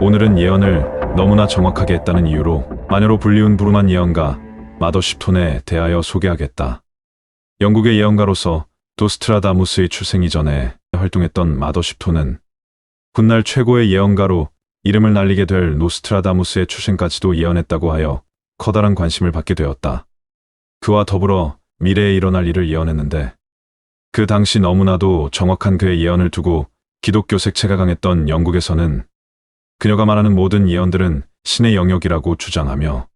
오늘은 예언을 너무나 정확하게 했다는 이유로 마녀로 불리운 부루만 예언가 마더십톤에 대하여 소개하겠다. 영국의 예언가로서 노스트라다무스의 출생 이전에 활동했던 마더십톤은 훗날 최고의 예언가로 이름을 날리게 될 노스트라다무스의 출생까지도 예언했다고 하여 커다란 관심을 받게 되었다. 그와 더불어 미래에 일어날 일을 예언했는데 그 당시 너무나도 정확한 그의 예언을 두고 기독교 색채가 강했던 영국에서는 그녀가 말하는 모든 예언들은 신의 영역이라고 주장하며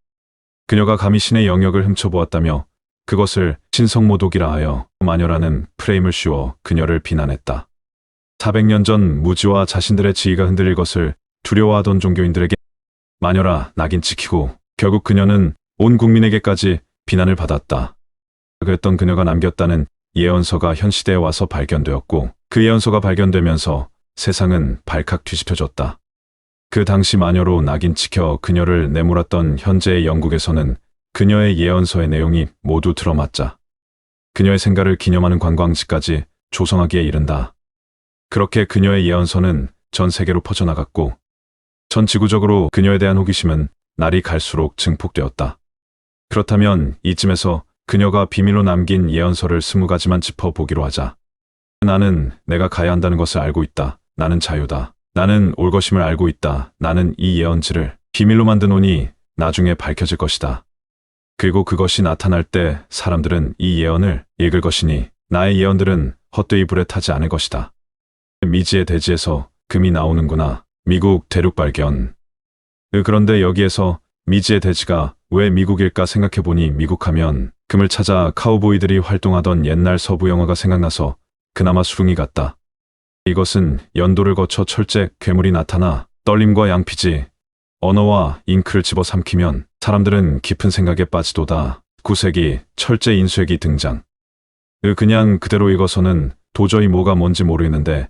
그녀가 감히 신의 영역을 훔쳐보았다며 그것을 신성모독이라 하여 마녀라는 프레임을 씌워 그녀를 비난했다. 400년 전 무지와 자신들의 지위가 흔들릴 것을 두려워하던 종교인들에게 마녀라 낙인 찍히고 결국 그녀는 온 국민에게까지 비난을 받았다. 그랬던 그녀가 남겼다는 예언서가 현 시대에 와서 발견되었고 그 예언서가 발견되면서 세상은 발칵 뒤집혀졌다. 그 당시 마녀로 낙인 찍혀 그녀를 내몰았던 현재의 영국에서는 그녀의 예언서의 내용이 모두 들어맞자 그녀의 생가를 기념하는 관광지까지 조성하기에 이른다. 그렇게 그녀의 예언서는 전 세계로 퍼져나갔고 전 지구적으로 그녀에 대한 호기심은 날이 갈수록 증폭되었다. 그렇다면 이쯤에서 그녀가 비밀로 남긴 예언서를 20가지만 짚어보기로 하자. 나는 내가 가야 한다는 것을 알고 있다. 나는 자유다. 나는 올 것임을 알고 있다. 나는 이 예언지를 비밀로 만드노니 나중에 밝혀질 것이다. 그리고 그것이 나타날 때 사람들은 이 예언을 읽을 것이니 나의 예언들은 헛되이 불에 타지 않을 것이다. 미지의 대지에서 금이 나오는구나. 미국 대륙 발견. 그런데 여기에서 미지의 대지가 왜 미국일까 생각해보니 미국하면 금을 찾아 카우보이들이 활동하던 옛날 서부 영화가 생각나서 그나마 수긍이 갔다. 이것은 연도를 거쳐 철제 괴물이 나타나 떨림과 양피지, 언어와 잉크를 집어삼키면 사람들은 깊은 생각에 빠지도다. 9세기 철제 인쇄기 등장. 그냥 그대로 읽어서는 도저히 뭐가 뭔지 모르겠는데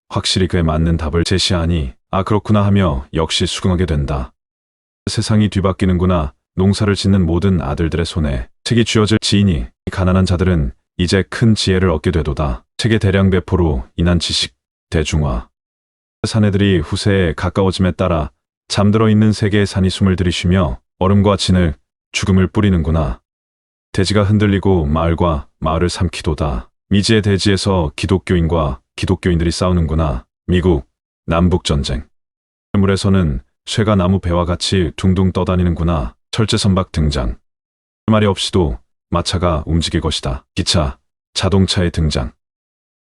확실히 그에 맞는 답을 제시하니 아 그렇구나 하며 역시 수긍하게 된다. 세상이 뒤바뀌는구나. 농사를 짓는 모든 아들들의 손에 책이 쥐어질 지이니 가난한 자들은 이제 큰 지혜를 얻게 되도다. 책의 대량 배포로 인한 지식 대중화. 사내들이 후세에 가까워짐에 따라 잠들어 있는 세계의 산이 숨을 들이쉬며 얼음과 진흙, 죽음을 뿌리는구나. 대지가 흔들리고 마을과 마을을 삼키도다. 미지의 대지에서 기독교인과 기독교인들이 싸우는구나. 미국, 남북전쟁. 물에서는 쇠가 나무 배와 같이 둥둥 떠다니는구나. 철제선박 등장. 말이 없이도 마차가 움직일 것이다. 기차, 자동차의 등장.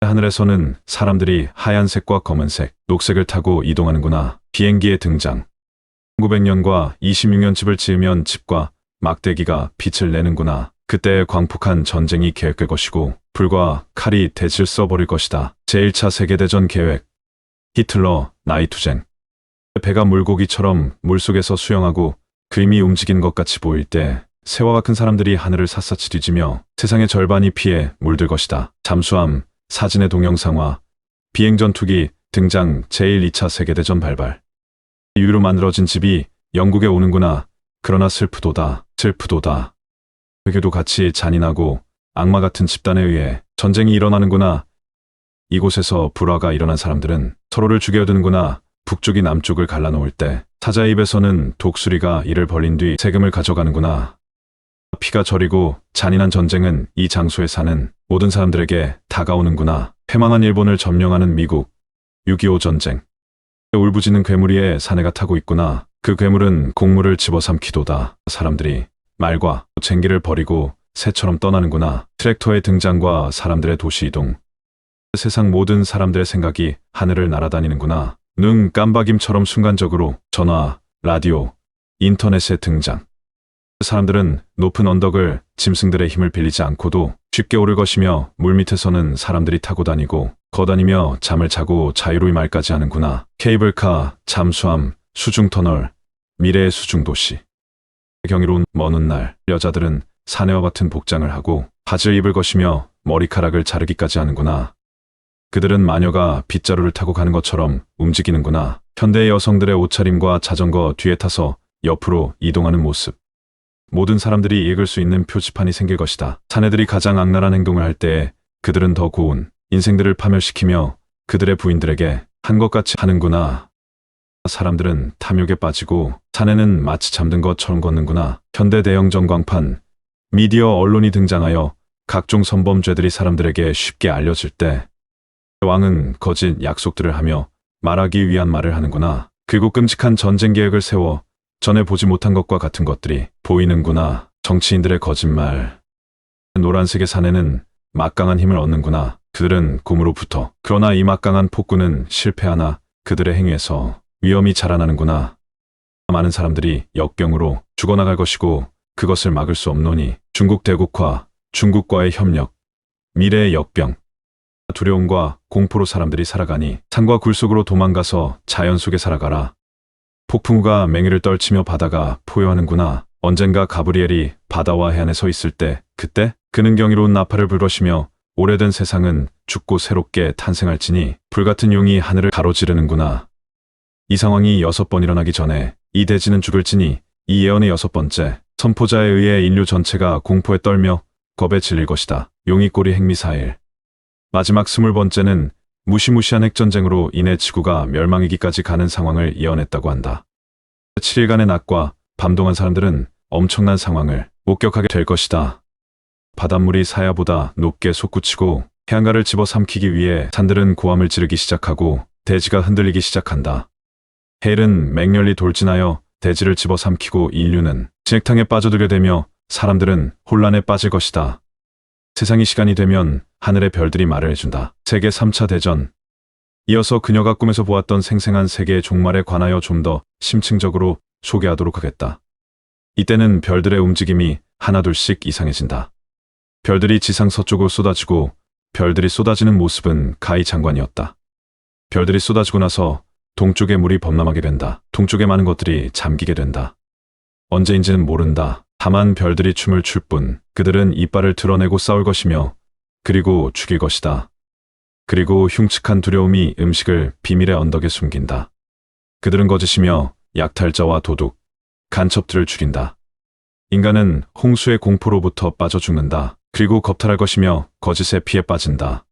하늘에서는 사람들이 하얀색과 검은색, 녹색을 타고 이동하는구나. 비행기의 등장. 1900년과 26년 집을 지으면 집과 막대기가 빛을 내는구나. 그때 광폭한 전쟁이 계획될 것이고 불과 칼이 대지를 써버릴 것이다. 제1차 세계대전 계획. 히틀러, 나이투쟁. 배가 물고기처럼 물속에서 수영하고 그림이 움직이는 것 같이 보일 때 새와 같은 사람들이 하늘을 샅샅이 뒤지며 세상의 절반이 피해 물들 것이다. 잠수함, 사진의 동영상화, 비행전투기 등장. 제1, 2차 세계대전 발발. 유리로 만들어진 집이 영국에 오는구나. 그러나 슬프도다. 슬프도다. 회교도 같이 잔인하고 악마 같은 집단에 의해 전쟁이 일어나는구나. 이곳에서 불화가 일어난 사람들은 서로를 죽여드는구나. 북쪽이 남쪽을 갈라놓을 때 사자의 입에서는 독수리가 이를 벌린 뒤 세금을 가져가는구나. 피가 저리고 잔인한 전쟁은 이 장소에 사는 모든 사람들에게 다가오는구나. 패망한 일본을 점령하는 미국. 6.25 전쟁. 울부짖는 괴물이에 사내가 타고 있구나. 그 괴물은 곡물을 집어삼키도다. 사람들이 말과 쟁기를 버리고 새처럼 떠나는구나. 트랙터의 등장과 사람들의 도시 이동. 세상 모든 사람들의 생각이 하늘을 날아다니는구나. 눈 깜박임처럼 순간적으로 전화, 라디오, 인터넷의 등장. 사람들은 높은 언덕을 짐승들의 힘을 빌리지 않고도 쉽게 오를 것이며 물밑에서는 사람들이 타고 다니고 거다니며 잠을 자고 자유로이 말까지 하는구나. 케이블카, 잠수함, 수중터널, 미래의 수중도시. 경이로운 먼 훗날 여자들은 사내와 같은 복장을 하고 바지를 입을 것이며 머리카락을 자르기까지 하는구나. 그들은 마녀가 빗자루를 타고 가는 것처럼 움직이는구나. 현대의 여성들의 옷차림과 자전거 뒤에 타서 옆으로 이동하는 모습. 모든 사람들이 읽을 수 있는 표지판이 생길 것이다. 사내들이 가장 악랄한 행동을 할 때에 그들은 더 고운 인생들을 파멸시키며 그들의 부인들에게 한 것 같이 하는구나. 사람들은 탐욕에 빠지고 사내는 마치 잠든 것처럼 걷는구나. 현대 대형 전광판, 미디어 언론이 등장하여 각종 성범죄들이 사람들에게 쉽게 알려질 때 왕은 거짓 약속들을 하며 말하기 위한 말을 하는구나. 그리고 끔찍한 전쟁 계획을 세워 전에 보지 못한 것과 같은 것들이 보이는구나. 정치인들의 거짓말. 노란색의 사내는 막강한 힘을 얻는구나. 그들은 꿈으로부터. 그러나 이 막강한 폭군은 실패하나 그들의 행위에서 위험이 자라나는구나. 많은 사람들이 역병으로 죽어나갈 것이고 그것을 막을 수 없노니 중국 대국화, 중국과의 협력, 미래의 역병. 두려움과 공포로 사람들이 살아가니 산과 굴 속으로 도망가서 자연 속에 살아가라. 폭풍우가 맹위를 떨치며 바다가 포효하는구나. 언젠가 가브리엘이 바다와 해안에 서 있을 때 그때 그는 경이로운 나팔을 불것이며 오래된 세상은 죽고 새롭게 탄생할지니 불같은 용이 하늘을 가로지르는구나. 이 상황이 6번 일어나기 전에 이 대지는 죽을지니 이 예언의 6번째 선포자에 의해 인류 전체가 공포에 떨며 겁에 질릴 것이다. 용이 꼬리 핵미사일. 마지막 20번째는 무시무시한 핵전쟁으로 인해 지구가 멸망이기까지 가는 상황을 예언했다고 한다. 7일간의 낮과 밤 동안 사람들은 엄청난 상황을 목격하게 될 것이다. 바닷물이 사야보다 높게 솟구치고 해안가를 집어삼키기 위해 산들은 고함을 지르기 시작하고 대지가 흔들리기 시작한다. 헬은 맹렬히 돌진하여 대지를 집어삼키고 인류는 진흙탕에 빠져들게 되며 사람들은 혼란에 빠질 것이다. 세상이 시간이 되면 하늘의 별들이 말을 해준다. 세계 3차 대전. 이어서 그녀가 꿈에서 보았던 생생한 세계의 종말에 관하여 좀 더 심층적으로 소개하도록 하겠다. 이때는 별들의 움직임이 하나둘씩 이상해진다. 별들이 지상 서쪽으로 쏟아지고 별들이 쏟아지는 모습은 가히 장관이었다. 별들이 쏟아지고 나서 동쪽의 물이 범람하게 된다. 동쪽의 많은 것들이 잠기게 된다. 언제인지는 모른다. 다만 별들이 춤을 출 뿐 그들은 이빨을 드러내고 싸울 것이며 그리고 죽일 것이다. 그리고 흉측한 두려움이 음식을 비밀의 언덕에 숨긴다. 그들은 거짓이며 약탈자와 도둑, 간첩들을 죽인다. 인간은 홍수의 공포로부터 빠져 죽는다. 그리고 겁탈할 것이며 거짓의 피에 빠진다.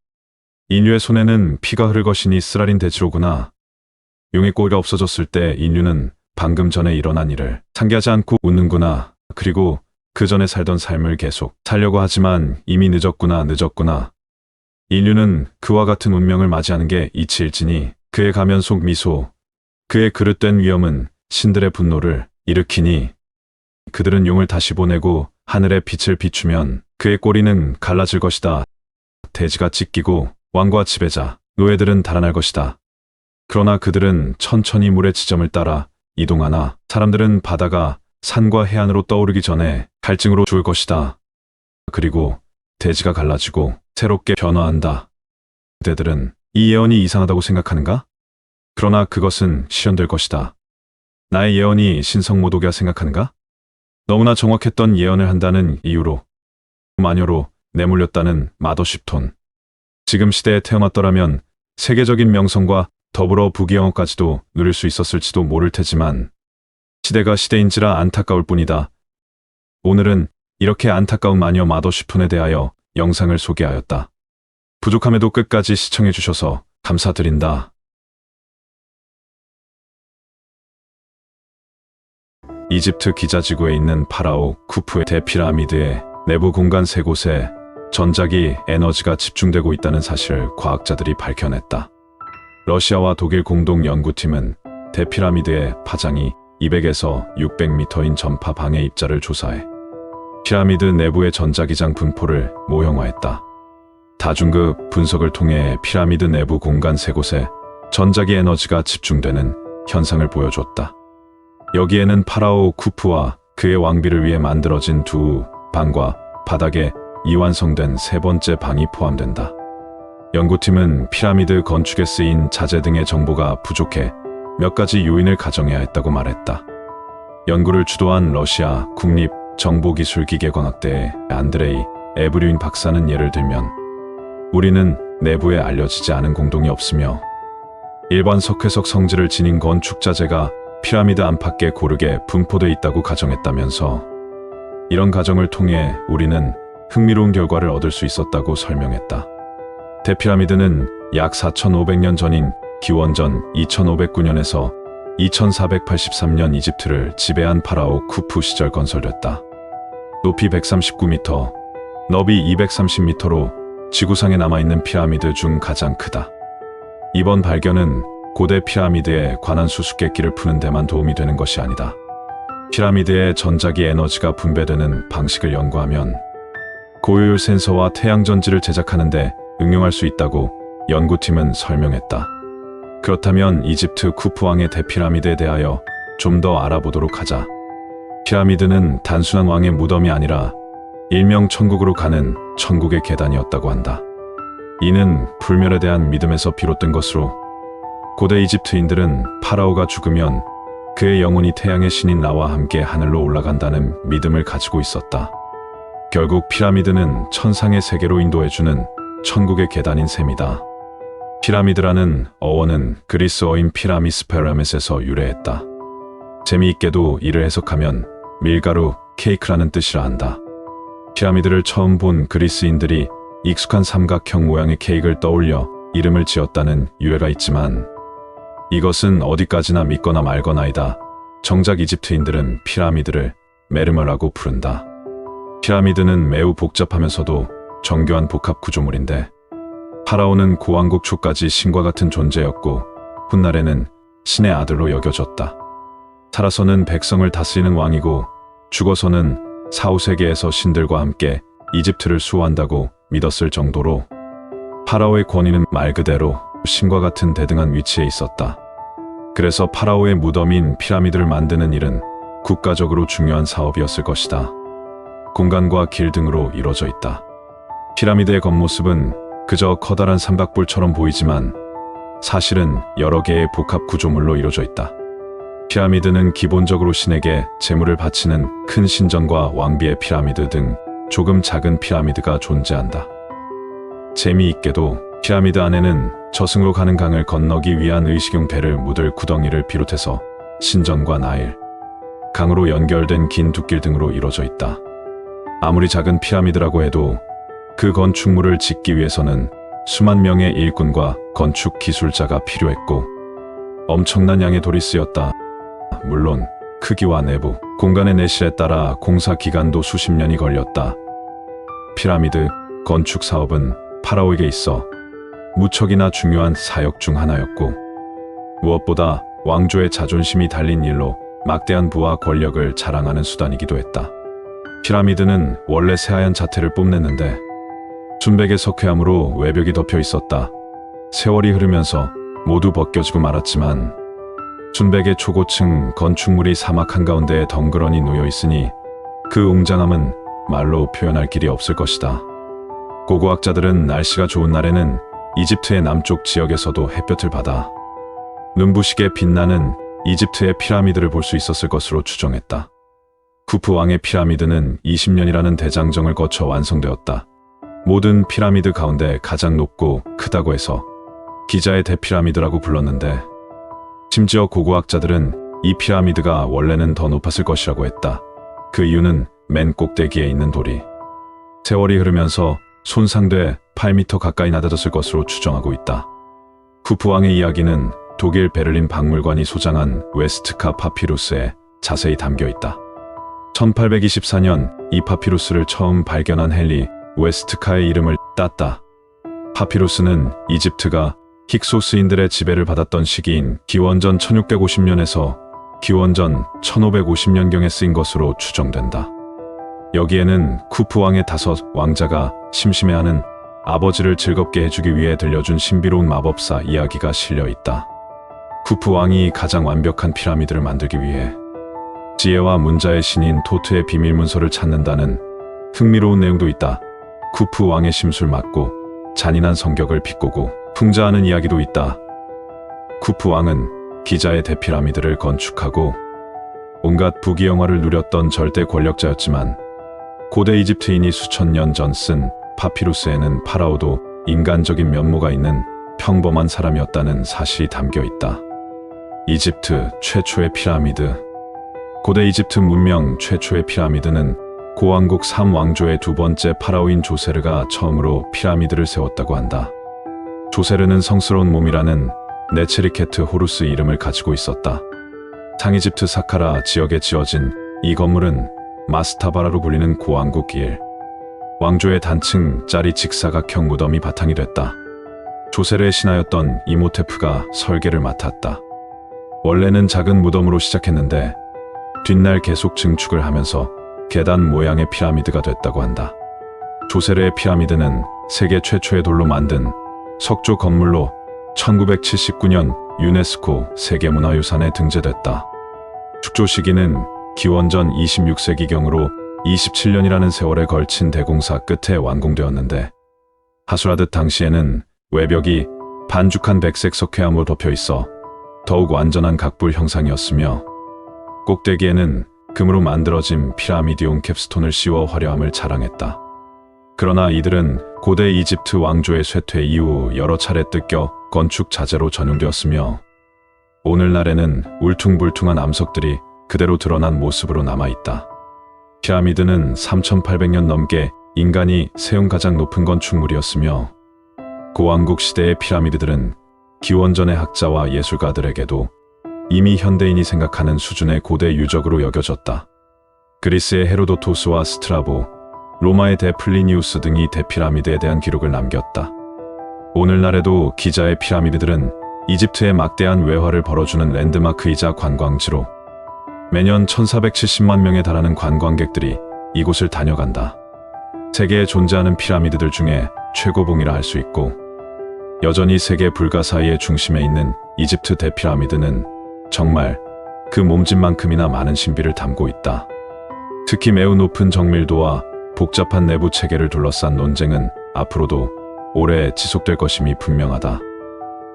인류의 손에는 피가 흐를 것이니 쓰라린 대지로구나. 용의 꼬리가 없어졌을 때 인류는 방금 전에 일어난 일을 상기하지 않고 웃는구나. 그리고 그 전에 살던 삶을 계속 살려고 하지만 이미 늦었구나. 인류는 그와 같은 운명을 맞이하는 게 이치일지니 그의 가면 속 미소, 그의 그릇된 위엄은 신들의 분노를 일으키니 그들은 용을 다시 보내고 하늘의 빛을 비추면 그의 꼬리는 갈라질 것이다. 대지가 찢기고 왕과 지배자, 노예들은 달아날 것이다. 그러나 그들은 천천히 물의 지점을 따라 이동하나 사람들은 바다가 산과 해안으로 떠오르기 전에 갈증으로 죽을 것이다. 그리고 대지가 갈라지고 새롭게 변화한다. 그대들은 이 예언이 이상하다고 생각하는가? 그러나 그것은 실현될 것이다. 나의 예언이 신성모독이라 생각하는가? 너무나 정확했던 예언을 한다는 이유로 마녀로 내몰렸다는 마더십톤. 지금 시대에 태어났더라면 세계적인 명성과 더불어 부귀영화까지도 누릴 수 있었을지도 모를 테지만 시대가 시대인지라 안타까울 뿐이다. 오늘은 이렇게 안타까운 마녀 마더십톤에 대하여 영상을 소개하였다. 부족함에도 끝까지 시청해 주셔서 감사드린다. 이집트 기자지구에 있는 파라오 쿠푸의 대피라미드의 내부 공간 3곳에 전자기 에너지가 집중되고 있다는 사실을 과학자들이 밝혀냈다. 러시아와 독일 공동 연구팀은 대피라미드의 파장이 200에서 600m인 전파 방해 입자를 조사해 피라미드 내부의 전자기장 분포를 모형화했다. 다중급 분석을 통해 피라미드 내부 공간 3곳에 전자기 에너지가 집중되는 현상을 보여줬다. 여기에는 파라오 쿠푸와 그의 왕비를 위해 만들어진 2방과 바닥에 이완성된 3번째 방이 포함된다. 연구팀은 피라미드 건축에 쓰인 자재 등의 정보가 부족해 몇 가지 요인을 가정해야 했다고 말했다. 연구를 주도한 러시아 국립정보기술기계과학대의 안드레이 에브류인 박사는 예를 들면 우리는 내부에 알려지지 않은 공동이 없으며 일반 석회석 성질을 지닌 건축자재가 피라미드 안팎에 고르게 분포돼 있다고 가정했다면서 이런 가정을 통해 우리는 흥미로운 결과를 얻을 수 있었다고 설명했다. 대피라미드는 약 4,500년 전인 기원전 2509년에서 2483년 이집트를 지배한 파라오 쿠프 시절 건설됐다. 높이 139m, 너비 230m로 지구상에 남아있는 피라미드 중 가장 크다. 이번 발견은 고대 피라미드에 관한 수수께끼를 푸는 데만 도움이 되는 것이 아니다. 피라미드의 전자기 에너지가 분배되는 방식을 연구하면 고효율 센서와 태양전지를 제작하는 데 응용할 수 있다고 연구팀은 설명했다. 그렇다면 이집트 쿠프 왕의 대피라미드에 대하여 좀 더 알아보도록 하자. 피라미드는 단순한 왕의 무덤이 아니라 일명 천국으로 가는 천국의 계단이었다고 한다. 이는 불멸에 대한 믿음에서 비롯된 것으로 고대 이집트인들은 파라오가 죽으면 그의 영혼이 태양의 신인 라와 함께 하늘로 올라간다는 믿음을 가지고 있었다. 결국 피라미드는 천상의 세계로 인도해주는 천국의 계단인 셈이다. 피라미드라는 어원은 그리스어인 피라미스페라멧에서 유래했다. 재미있게도 이를 해석하면 밀가루, 케이크라는 뜻이라 한다. 피라미드를 처음 본 그리스인들이 익숙한 삼각형 모양의 케이크를 떠올려 이름을 지었다는 유래가 있지만 이것은 어디까지나 믿거나 말거나이다. 정작 이집트인들은 피라미드를 메르머라고 부른다. 피라미드는 매우 복잡하면서도 정교한 복합 구조물인데 파라오는 고왕국 초까지 신과 같은 존재였고 훗날에는 신의 아들로 여겨졌다. 살아서는 백성을 다스리는 왕이고 죽어서는 4, 5세기에서 신들과 함께 이집트를 수호한다고 믿었을 정도로 파라오의 권위는 말 그대로 신과 같은 대등한 위치에 있었다. 그래서 파라오의 무덤인 피라미드를 만드는 일은 국가적으로 중요한 사업이었을 것이다. 공간과 길 등으로 이루어져 있다. 피라미드의 겉모습은 그저 커다란 삼각뿔처럼 보이지만 사실은 여러 개의 복합 구조물로 이루어져 있다. 피라미드는 기본적으로 신에게 제물을 바치는 큰 신전과 왕비의 피라미드 등 조금 작은 피라미드가 존재한다. 재미있게도 피라미드 안에는 저승으로 가는 강을 건너기 위한 의식용 배를 묻을 구덩이를 비롯해서 신전과 나일, 강으로 연결된 긴 둑길 등으로 이루어져 있다. 아무리 작은 피라미드라고 해도 그 건축물을 짓기 위해서는 수만 명의 일꾼과 건축 기술자가 필요했고 엄청난 양의 돌이 쓰였다. 물론 크기와 내부, 공간의 내실에 따라 공사 기간도 수십 년이 걸렸다. 피라미드 건축 사업은 파라오에게 있어 무척이나 중요한 사역 중 하나였고 무엇보다 왕조의 자존심이 달린 일로 막대한 부와 권력을 자랑하는 수단이기도 했다. 피라미드는 원래 새하얀 자태를 뽐냈는데 순백의 석회암으로 외벽이 덮여 있었다. 세월이 흐르면서 모두 벗겨지고 말았지만 순백의 초고층 건축물이 사막 한가운데에 덩그러니 놓여 있으니 그 웅장함은 말로 표현할 길이 없을 것이다. 고고학자들은 날씨가 좋은 날에는 이집트의 남쪽 지역에서도 햇볕을 받아 눈부시게 빛나는 이집트의 피라미드를 볼 수 있었을 것으로 추정했다. 쿠프 왕의 피라미드는 20년이라는 대장정을 거쳐 완성되었다. 모든 피라미드 가운데 가장 높고 크다고 해서 기자의 대피라미드라고 불렀는데 심지어 고고학자들은 이 피라미드가 원래는 더 높았을 것이라고 했다. 그 이유는 맨 꼭대기에 있는 돌이 세월이 흐르면서 손상돼 8m 가까이 낮아졌을 것으로 추정하고 있다. 쿠프 왕의 이야기는 독일 베를린 박물관이 소장한 웨스트카 파피루스에 자세히 담겨 있다. 1824년 이 파피루스를 처음 발견한 헨리 웨스트카의 이름을 땄다. 파피루스는 이집트가 힉소스인들의 지배를 받았던 시기인 기원전 1650년에서 기원전 1550년경에 쓰인 것으로 추정된다. 여기에는 쿠프 왕의 5 왕자가 심심해하는 아버지를 즐겁게 해주기 위해 들려준 신비로운 마법사 이야기가 실려 있다. 쿠프 왕이 가장 완벽한 피라미드를 만들기 위해 지혜와 문자의 신인 토트의 비밀 문서를 찾는다는 흥미로운 내용도 있다. 쿠프 왕의 심술 맞고 잔인한 성격을 비꼬고 풍자하는 이야기도 있다. 쿠프 왕은 기자의 대피라미드를 건축하고 온갖 부귀영화를 누렸던 절대 권력자였지만 고대 이집트인이 수천 년 전 쓴 파피루스에는 파라오도 인간적인 면모가 있는 평범한 사람이었다는 사실이 담겨 있다. 이집트 최초의 피라미드. 고대 이집트 문명 최초의 피라미드는 고왕국 3왕조의 두 번째 파라오인 조세르가 처음으로 피라미드를 세웠다고 한다. 조세르는 성스러운 몸이라는 네체리케트 호루스 이름을 가지고 있었다. 상이집트 사카라 지역에 지어진 이 건물은 마스타바라로 불리는 고왕국 1. 왕조의 단층짜리 직사각형 무덤이 바탕이 됐다. 조세르의 신하였던 이모테프가 설계를 맡았다. 원래는 작은 무덤으로 시작했는데 뒷날 계속 증축을 하면서 계단 모양의 피라미드가 됐다고 한다. 조세르의 피라미드는 세계 최초의 돌로 만든 석조 건물로 1979년 유네스코 세계문화유산에 등재됐다. 축조 시기는 기원전 26세기경으로 27년이라는 세월에 걸친 대공사 끝에 완공되었는데, 하수라듯 당시에는 외벽이 반죽한 백색 석회암으로 덮여 있어 더욱 완전한 각불 형상이었으며, 꼭대기에는 금으로 만들어진 피라미드용 캡스톤을 씌워 화려함을 자랑했다. 그러나 이들은 고대 이집트 왕조의 쇠퇴 이후 여러 차례 뜯겨 건축 자재로 전용되었으며, 오늘날에는 울퉁불퉁한 암석들이 그대로 드러난 모습으로 남아있다. 피라미드는 3800년 넘게 인간이 세운 가장 높은 건축물이었으며, 고왕국 시대의 피라미드들은 기원전의 학자와 예술가들에게도 이미 현대인이 생각하는 수준의 고대 유적으로 여겨졌다. 그리스의 헤로도토스와 스트라보, 로마의 데플리니우스 등이 대피라미드에 대한 기록을 남겼다. 오늘날에도 기자의 피라미드들은 이집트의 막대한 외화를 벌어주는 랜드마크이자 관광지로 매년 1470만 명에 달하는 관광객들이 이곳을 다녀간다. 세계에 존재하는 피라미드들 중에 최고봉이라 할 수 있고, 여전히 세계 불가사의의 중심에 있는 이집트 대피라미드는 정말 그 몸집만큼이나 많은 신비를 담고 있다. 특히 매우 높은 정밀도와 복잡한 내부 체계를 둘러싼 논쟁은 앞으로도 오래 지속될 것임이 분명하다.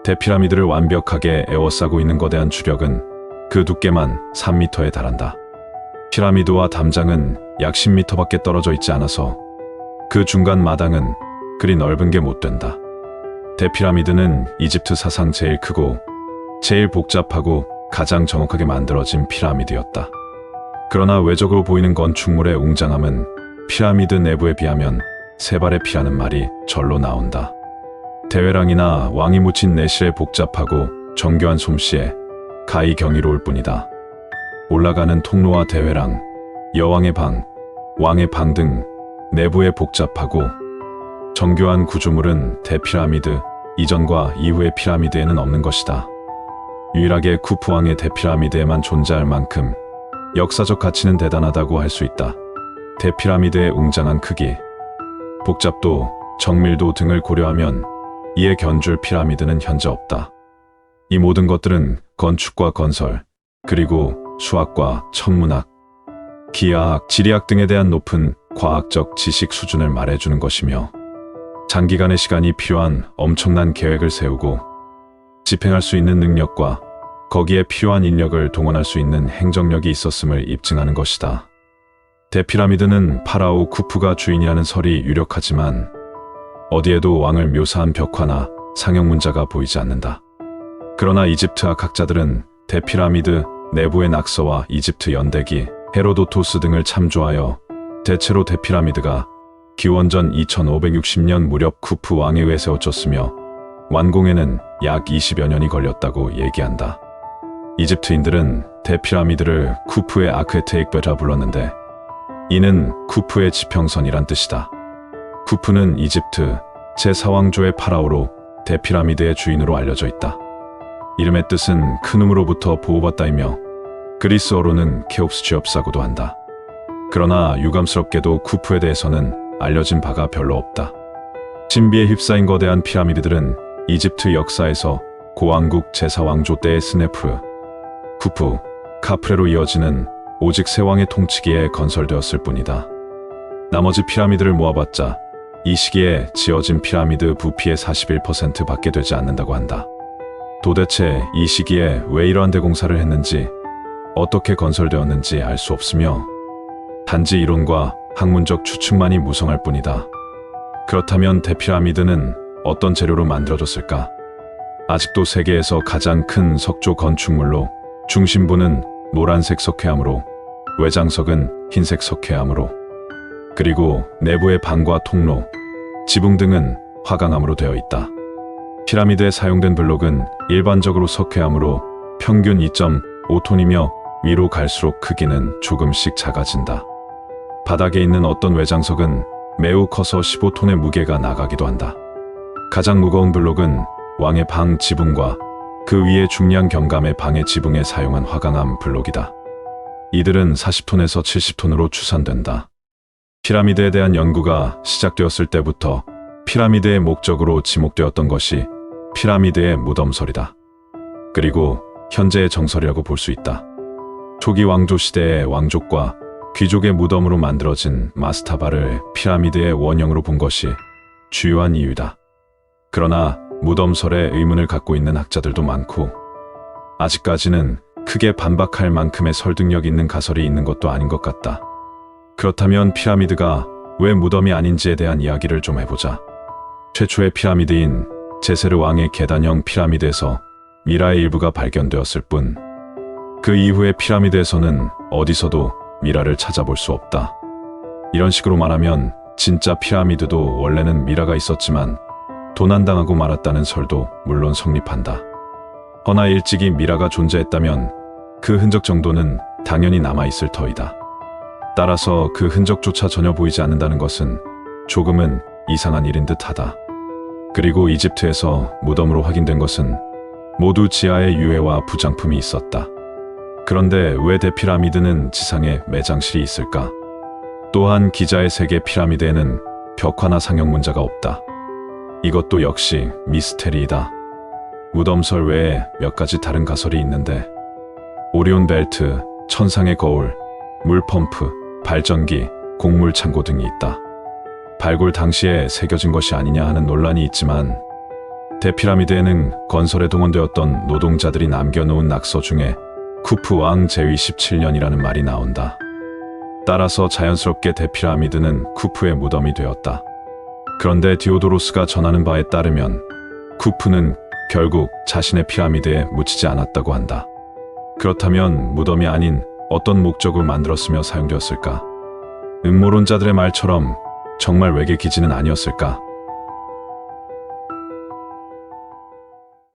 대피라미드를 완벽하게 에워싸고 있는 거대한 주력은 그 두께만 3m에 달한다. 피라미드와 담장은 약 10m밖에 떨어져 있지 않아서 그 중간 마당은 그리 넓은 게 못 된다. 대피라미드는 이집트 사상 제일 크고 제일 복잡하고 가장 정확하게 만들어진 피라미드였다. 그러나 외적으로 보이는 건축물의 웅장함은 피라미드 내부에 비하면 세 발의 피라는 말이 절로 나온다. 대회랑이나 왕이 묻힌 내실의 복잡하고 정교한 솜씨에 가히 경이로울 뿐이다. 올라가는 통로와 대회랑, 여왕의 방, 왕의 방 등 내부의 복잡하고 정교한 구조물은 대피라미드 이전과 이후의 피라미드에는 없는 것이다. 유일하게 쿠프 왕의 대피라미드에만 존재할 만큼 역사적 가치는 대단하다고 할 수 있다. 대피라미드의 웅장한 크기, 복잡도, 정밀도 등을 고려하면 이에 견줄 피라미드는 현재 없다. 이 모든 것들은 건축과 건설, 그리고 수학과 천문학, 기하학, 지리학 등에 대한 높은 과학적 지식 수준을 말해주는 것이며, 장기간의 시간이 필요한 엄청난 계획을 세우고 집행할 수 있는 능력과 거기에 필요한 인력을 동원할 수 있는 행정력이 있었음을 입증하는 것이다. 대피라미드는 파라오 쿠프가 주인이라는 설이 유력하지만 어디에도 왕을 묘사한 벽화나 상형 문자가 보이지 않는다. 그러나 이집트학 학자들은 대피라미드 내부의 낙서와 이집트 연대기, 헤로도토스 등을 참조하여 대체로 대피라미드가 기원전 2560년 무렵 쿠프 왕에 의해 세워졌으며 완공에는 약 20여 년이 걸렸다고 얘기한다. 이집트인들은 대피라미드를 쿠프의 아크테익베라 불렀는데, 이는 쿠프의 지평선이란 뜻이다. 쿠프는 이집트 제4왕조의 파라오로 대피라미드의 주인으로 알려져 있다. 이름의 뜻은 큰 놈으로부터 보호받다이며 그리스어로는 케옵스 쥐업사고도 한다. 그러나 유감스럽게도 쿠프에 대해서는 알려진 바가 별로 없다. 신비에 휩싸인 거대한 피라미드들은 이집트 역사에서 고왕국 제4왕조 때의 스네프르, 쿠프, 카프레로 이어지는 오직 세 왕의 통치기에 건설되었을 뿐이다. 나머지 피라미드를 모아봤자 이 시기에 지어진 피라미드 부피의 41%밖에 되지 않는다고 한다. 도대체 이 시기에 왜 이러한 대공사를 했는지, 어떻게 건설되었는지 알 수 없으며 단지 이론과 학문적 추측만이 무성할 뿐이다. 그렇다면 대피라미드는 어떤 재료로 만들어졌을까? 아직도 세계에서 가장 큰 석조 건축물로 중심부는 노란색 석회암으로, 외장석은 흰색 석회암으로, 그리고 내부의 방과 통로, 지붕 등은 화강암으로 되어 있다. 피라미드에 사용된 블록은 일반적으로 석회암으로 평균 2.5톤이며 위로 갈수록 크기는 조금씩 작아진다. 바닥에 있는 어떤 외장석은 매우 커서 15톤의 무게가 나가기도 한다. 가장 무거운 블록은 왕의 방 지붕과 그 위에 중량 경감의 방의 지붕에 사용한 화강암 블록이다. 이들은 40톤에서 70톤으로 추산된다. 피라미드에 대한 연구가 시작되었을 때부터 피라미드의 목적으로 지목되었던 것이 피라미드의 무덤설이다. 그리고 현재의 정설이라고 볼 수 있다. 초기 왕조 시대의 왕족과 귀족의 무덤으로 만들어진 마스타바를 피라미드의 원형으로 본 것이 주요한 이유다. 그러나 무덤설에 의문을 갖고 있는 학자들도 많고 아직까지는 크게 반박할 만큼의 설득력 있는 가설이 있는 것도 아닌 것 같다. 그렇다면 피라미드가 왜 무덤이 아닌지에 대한 이야기를 좀 해보자. 최초의 피라미드인 제세르 왕의 계단형 피라미드에서 미라의 일부가 발견되었을 뿐, 그 이후의 피라미드에서는 어디서도 미라를 찾아볼 수 없다. 이런 식으로 말하면 진짜 피라미드도 원래는 미라가 있었지만 도난당하고 말았다는 설도 물론 성립한다. 허나 일찍이 미라가 존재했다면 그 흔적 정도는 당연히 남아있을 터이다. 따라서 그 흔적조차 전혀 보이지 않는다는 것은 조금은 이상한 일인 듯하다. 그리고 이집트에서 무덤으로 확인된 것은 모두 지하에 유해와 부장품이 있었다. 그런데 왜 대피라미드는 지상에 매장실이 있을까? 또한 기자의 세계 피라미드에는 벽화나 상형 문자가 없다. 이것도 역시 미스테리이다. 무덤설 외에 몇 가지 다른 가설이 있는데, 오리온 벨트, 천상의 거울, 물펌프, 발전기, 곡물 창고 등이 있다. 발굴 당시에 새겨진 것이 아니냐 하는 논란이 있지만, 대피라미드에는 건설에 동원되었던 노동자들이 남겨놓은 낙서 중에 쿠프 왕 제위 17년이라는 말이 나온다. 따라서 자연스럽게 대피라미드는 쿠프의 무덤이 되었다. 그런데 디오도로스가 전하는 바에 따르면 쿠프는 결국 자신의 피라미드에 묻히지 않았다고 한다. 그렇다면 무덤이 아닌 어떤 목적으로 만들었으며 사용되었을까? 음모론자들의 말처럼 정말 외계 기지는 아니었을까?